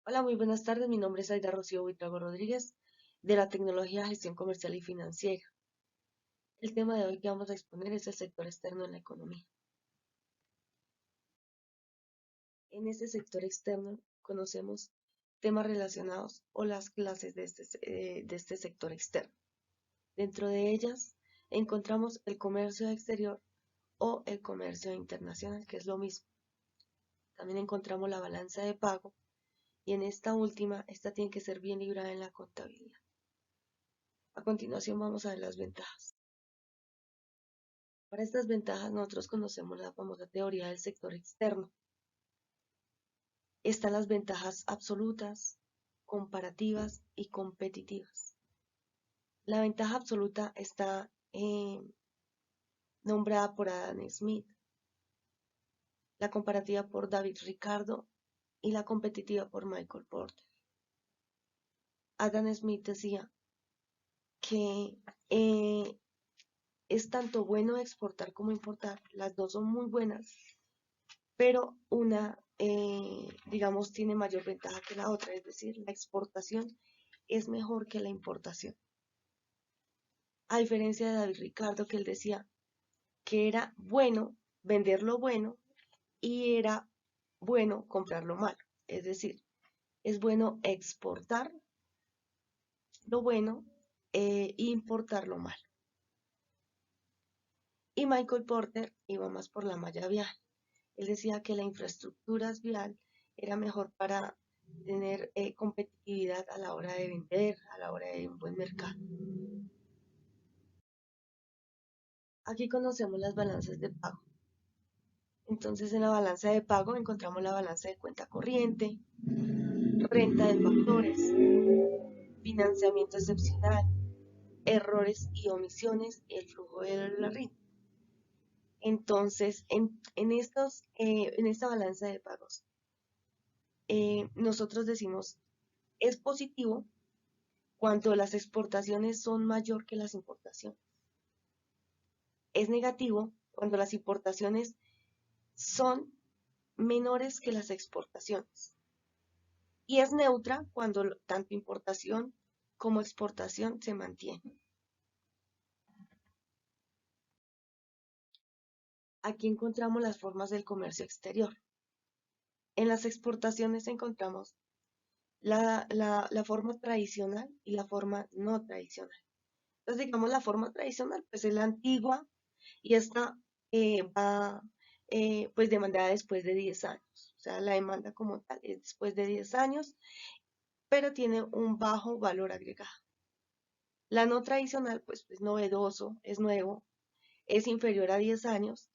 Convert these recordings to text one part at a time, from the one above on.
Hola, muy buenas tardes. Mi nombre es Aida Rocío Buitrago Rodríguez, de la Tecnología, Gestión Comercial y Financiera. El tema de hoy que vamos a exponer es el sector externo en la economía. En este sector externo conocemos temas relacionados o las clases de este sector externo. Dentro de ellas encontramos el comercio exterior o el comercio internacional, que es lo mismo. También encontramos la balanza de pago y en esta última, esta tiene que ser bien librada en la contabilidad. A continuación vamos a ver las ventajas. Para estas ventajas nosotros conocemos la famosa teoría del sector externo. Están las ventajas absolutas, comparativas y competitivas. La ventaja absoluta está nombrada por Adam Smith, la comparativa por David Ricardo y la competitiva por Michael Porter. Adam Smith decía que es tanto bueno exportar como importar, las dos son muy buenas, pero una, digamos, tiene mayor ventaja que la otra, es decir, la exportación es mejor que la importación. A diferencia de David Ricardo, que él decía que era bueno vender lo bueno y era bueno comprar lo malo. Es decir, es bueno exportar lo bueno e importar lo malo. Y Michael Porter iba más por la malla vial. Él decía que la infraestructura vial era mejor para tener competitividad a la hora de vender, a la hora de un buen mercado. Aquí conocemos las balanzas de pago. Entonces, en la balanza de pago encontramos la balanza de cuenta corriente, renta de factores, financiamiento excepcional, errores y omisiones, el flujo de la RIN. Entonces, en esta balanza de pagos, nosotros decimos, es positivo cuando las exportaciones son mayor que las importaciones. Es negativo cuando las importaciones son menores que las exportaciones. Y es neutra cuando tanto importación como exportación se mantienen. Aquí encontramos las formas del comercio exterior. En las exportaciones encontramos la forma tradicional y la forma no tradicional. Entonces, digamos, la forma tradicional pues es la antigua y esta va pues demandada después de 10 años. O sea, la demanda como tal es después de 10 años, pero tiene un bajo valor agregado. La no tradicional pues es novedoso, es nuevo, es inferior a 10 años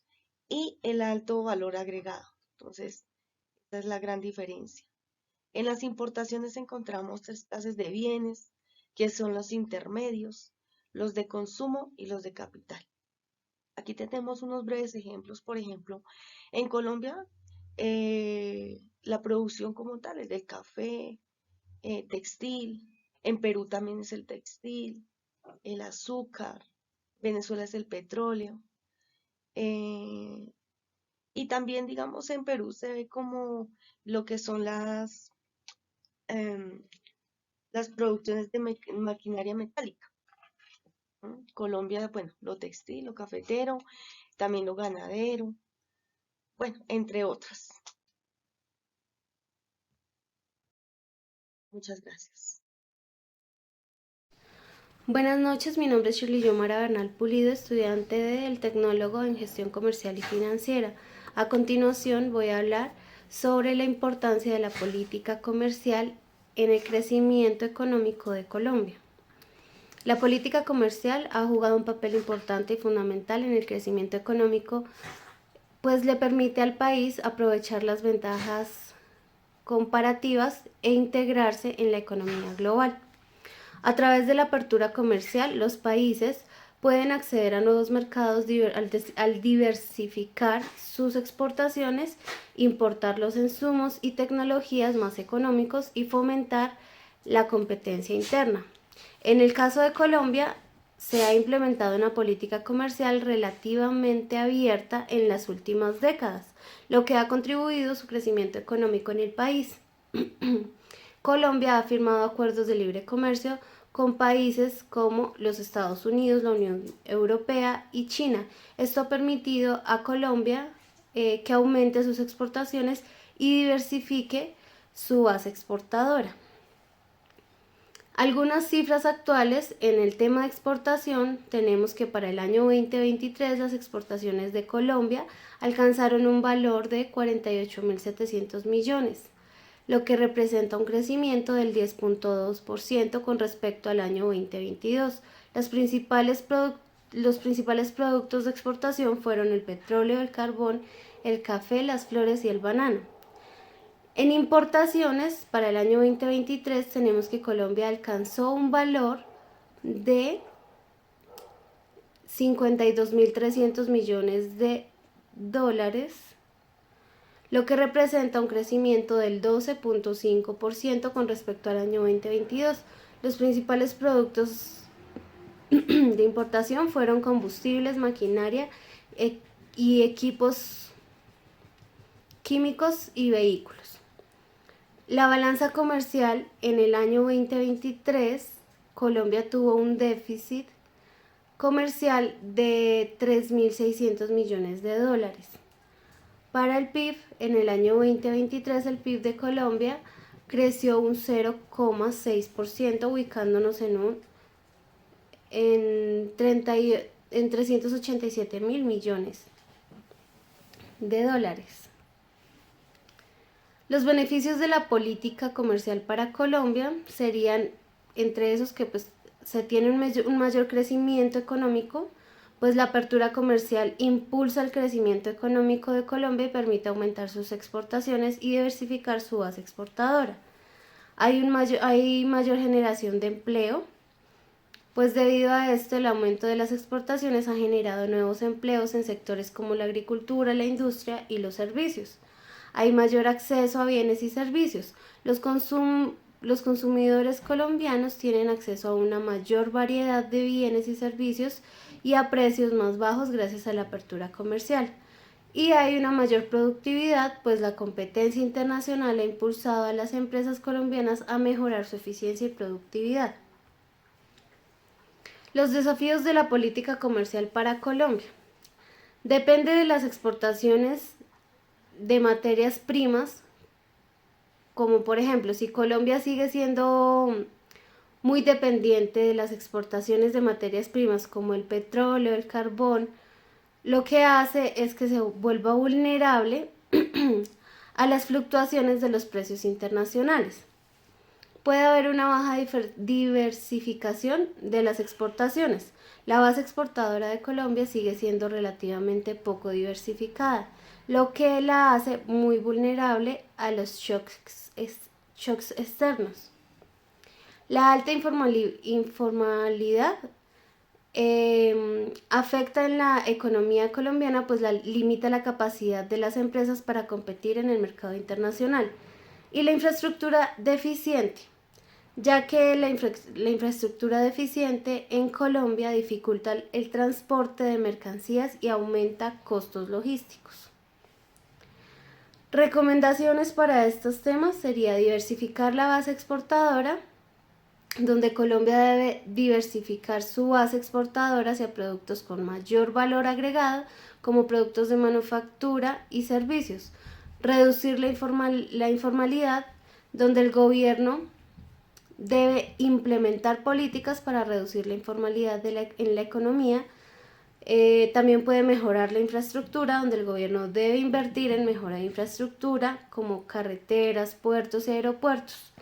y el alto valor agregado. Entonces, esta es la gran diferencia. En las importaciones encontramos tres clases de bienes, que son los intermedios, los de consumo y los de capital. Aquí tenemos unos breves ejemplos. Por ejemplo, en Colombia, la producción como tal es del café, textil. En Perú también es el textil, el azúcar. Venezuela es el petróleo. eh, y también, digamos, en Perú se ve como lo que son em, las producciones de maquinaria metálica. ¿No? Colombia, bueno, lo textil, lo cafetero, también lo ganadero, bueno, entre otras. Muchas gracias. Buenas noches, mi nombre es Shirley Yomara Bernal Pulido, estudiante del Tecnólogo en Gestión Comercial y Financiera. A continuación voy a hablar sobre la importancia de la política comercial en el crecimiento económico de Colombia. La política comercial ha jugado un papel importante y fundamental en el crecimiento económico, pues le permite al país aprovechar las ventajas comparativas e integrarse en la economía global. A través de la apertura comercial, los países pueden acceder a nuevos mercados al diversificar sus exportaciones, importar los insumos y tecnologías más económicos y fomentar la competencia interna. En el caso de Colombia, se ha implementado una política comercial relativamente abierta en las últimas décadas, lo que ha contribuido a su crecimiento económico en el país. Colombia ha firmado acuerdos de libre comercio con países como los Estados Unidos, la Unión Europea y China. Esto ha permitido a Colombia que aumente sus exportaciones y diversifique su base exportadora. Algunas cifras actuales en el tema de exportación tenemos que para el año 2023 las exportaciones de Colombia alcanzaron un valor de 48.700 millones, lo que representa un crecimiento del 10.2% con respecto al año 2022. Los principales productos de exportación fueron el petróleo, el carbón, el café, las flores y el banano. En importaciones, para el año 2023 tenemos que Colombia alcanzó un valor de 52.300 millones de dólares, lo que representa un crecimiento del 12.5% con respecto al año 2022. Los principales productos de importación fueron combustibles, maquinaria y equipos químicos y vehículos. La balanza comercial en el año 2023, Colombia tuvo un déficit comercial de 3.600 millones de dólares. Para el PIB, en el año 2023, el PIB de Colombia creció un 0,6%, ubicándonos en 387.000 millones de dólares. Los beneficios de la política comercial para Colombia serían entre esos que pues se tiene un mayor crecimiento económico, pues la apertura comercial impulsa el crecimiento económico de Colombia y permite aumentar sus exportaciones y diversificar su base exportadora. Hay mayor generación de empleo, pues debido a esto el aumento de las exportaciones ha generado nuevos empleos en sectores como la agricultura, la industria y los servicios. Hay mayor acceso a bienes y servicios. Los consumidores colombianos tienen acceso a una mayor variedad de bienes y servicios y a precios más bajos gracias a la apertura comercial. Y hay una mayor productividad, pues la competencia internacional ha impulsado a las empresas colombianas a mejorar su eficiencia y productividad. Los desafíos de la política comercial para Colombia. Depende de las exportaciones de materias primas, como por ejemplo, si Colombia sigue siendo muy dependiente de las exportaciones de materias primas como el petróleo, el carbón, lo que hace es que se vuelva vulnerable a las fluctuaciones de los precios internacionales. Puede haber una baja diversificación de las exportaciones. La base exportadora de Colombia sigue siendo relativamente poco diversificada, lo que la hace muy vulnerable a los shocks externos. La alta informalidad afecta en la economía colombiana, pues limita la capacidad de las empresas para competir en el mercado internacional. Y la infraestructura deficiente, ya que la infraestructura deficiente en Colombia dificulta el transporte de mercancías y aumenta costos logísticos. Recomendaciones para estos temas sería diversificar la base exportadora, donde Colombia debe diversificar su base exportadora hacia productos con mayor valor agregado, como productos de manufactura y servicios. Reducir la informalidad, donde el gobierno debe implementar políticas para reducir la informalidad en la economía. También puede mejorar la infraestructura, donde el gobierno debe invertir en mejora de infraestructura como carreteras, puertos y aeropuertos,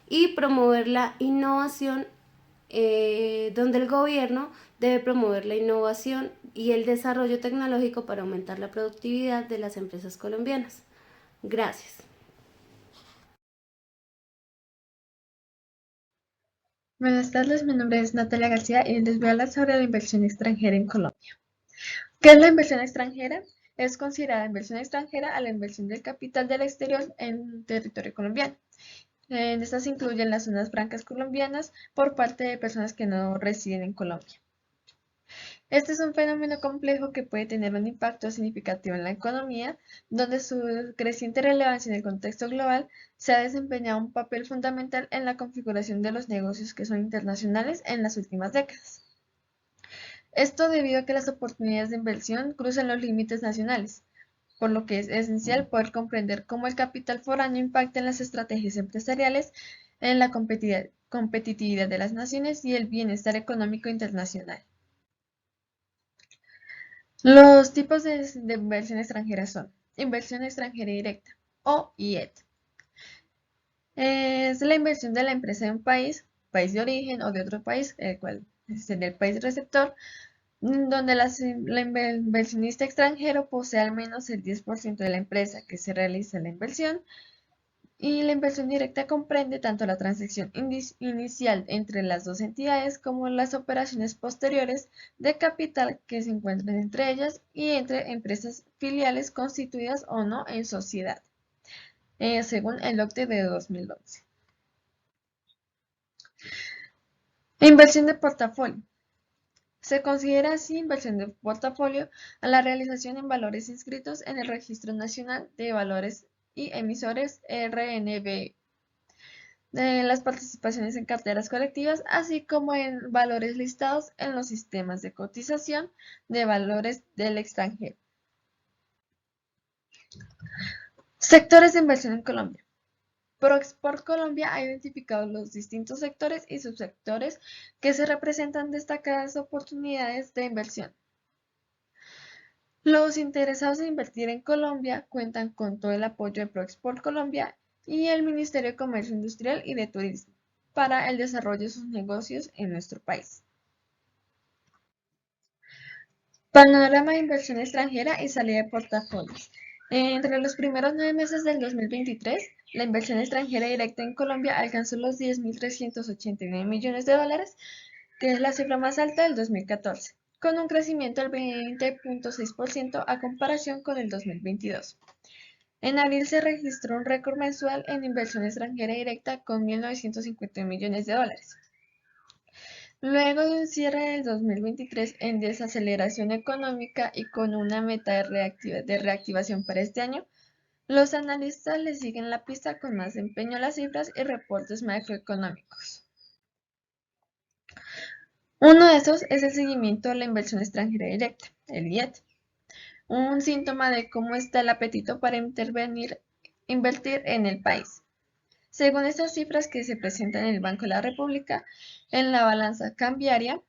y promover la innovación, donde el gobierno debe promover la innovación y el desarrollo tecnológico para aumentar la productividad de las empresas colombianas. Gracias. Buenas tardes, mi nombre es Natalia García y les voy a hablar sobre la inversión extranjera en Colombia. ¿Qué es la inversión extranjera? Es considerada inversión extranjera a la inversión del capital del exterior en territorio colombiano. En estas se incluyen las zonas francas colombianas por parte de personas que no residen en Colombia. Este es un fenómeno complejo que puede tener un impacto significativo en la economía, donde su creciente relevancia en el contexto global se ha desempeñado un papel fundamental en la configuración de los negocios que son internacionales en las últimas décadas. Esto debido a que las oportunidades de inversión cruzan los límites nacionales, por lo que es esencial poder comprender cómo el capital foráneo impacta en las estrategias empresariales, en la competitividad de las naciones y el bienestar económico internacional. Los tipos de inversión extranjera son inversión extranjera directa o IED. Es la inversión de la empresa en un país de origen o de otro país, el cual es el país receptor, donde la inversionista extranjero posee al menos el 10% de la empresa que se realiza la inversión. Y la inversión directa comprende tanto la transacción inicial entre las dos entidades como las operaciones posteriores de capital que se encuentran entre ellas y entre empresas filiales constituidas o no en sociedad, según el OCDE de 2011. Inversión de portafolio. Se considera así inversión de portafolio a la realización en valores inscritos en el Registro Nacional de Valores y Emisores RNB, de las participaciones en carteras colectivas, así como en valores listados en los sistemas de cotización de valores del extranjero. Sectores de inversión en Colombia. Proexport Colombia ha identificado los distintos sectores y subsectores que se representan destacadas oportunidades de inversión. Los interesados en invertir en Colombia cuentan con todo el apoyo de Proexport Colombia y el Ministerio de Comercio Industrial y de Turismo para el desarrollo de sus negocios en nuestro país. Panorama de inversión extranjera y salida de portafolios. Entre los primeros 9 meses del 2023, la inversión extranjera directa en Colombia alcanzó los 10.389 millones de dólares, que es la cifra más alta del 2014, con un crecimiento del 20.6% a comparación con el 2022. En abril se registró un récord mensual en inversión extranjera directa con 1.950 millones de dólares. Luego de un cierre del 2023 en desaceleración económica y con una meta de reactivación para este año, los analistas le siguen la pista con más empeño a las cifras y reportes macroeconómicos. Uno de esos es el seguimiento de la inversión extranjera directa, el IED, un síntoma de cómo está el apetito para invertir en el país. Según estas cifras que se presentan en el Banco de la República, en la balanza cambiaria,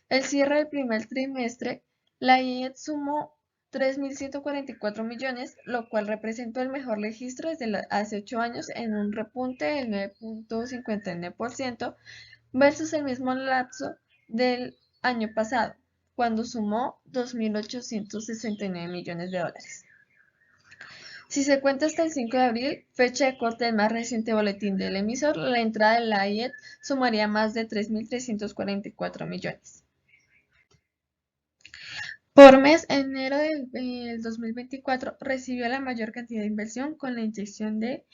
el cierre del primer trimestre, la IED sumó 3.144 millones, lo cual representó el mejor registro desde hace 8 años en un repunte del 9.59% versus el mismo lapso del año pasado, cuando sumó 2.869 millones de dólares. Si se cuenta hasta el 5 de abril, fecha de corte del más reciente boletín del emisor, la entrada de la IED sumaría más de 3.344 millones. Por mes, enero del 2024 recibió la mayor cantidad de inversión con la inyección de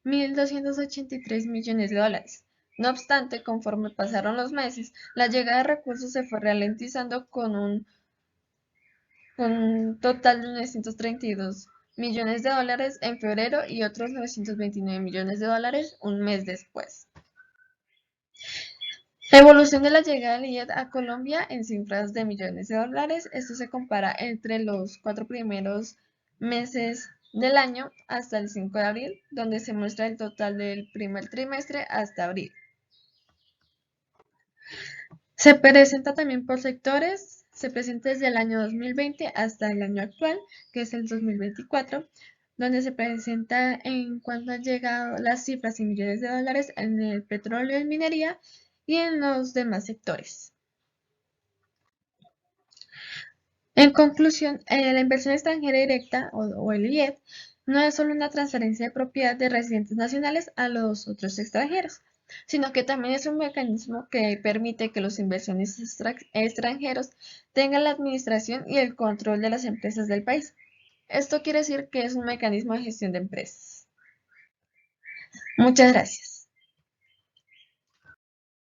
1.283 millones de dólares. No obstante, conforme pasaron los meses, la llegada de recursos se fue ralentizando con un total de 932 millones de dólares en febrero y otros 929 millones de dólares un mes después. La evolución de la llegada del IED a Colombia en cifras de millones de dólares. Esto se compara entre los 4 primeros meses del año hasta el 5 de abril, donde se muestra el total del primer trimestre hasta abril. Se presenta también por sectores, se presenta desde el año 2020 hasta el año actual, que es el 2024, donde se presenta en cuanto han llegado las cifras en millones de dólares en el petróleo y minería y en los demás sectores. En conclusión, la inversión extranjera directa o el IED no es solo una transferencia de propiedad de residentes nacionales a los otros extranjeros, sino que también es un mecanismo que permite que los inversionistas extranjeros tengan la administración y el control de las empresas del país. Esto quiere decir que es un mecanismo de gestión de empresas. Muchas gracias.